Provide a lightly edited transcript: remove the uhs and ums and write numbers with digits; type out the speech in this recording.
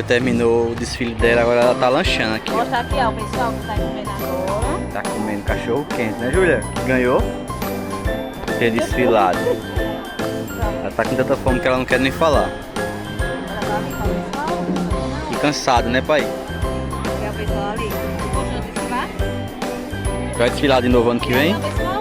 Júlia terminou o desfile dela, agora ela tá lanchando aqui. Mostra aqui, ó, o pessoal que tá comendo agora. Tá comendo cachorro quente, né, Júlia? Que ganhou ter desfilado. Ela tá com tanta fome que ela não quer nem falar. E cansado, né, pai? Aqui é o pessoal ali. Gostou de desfilar? Vai desfilar de novo ano que vem? Pessoal,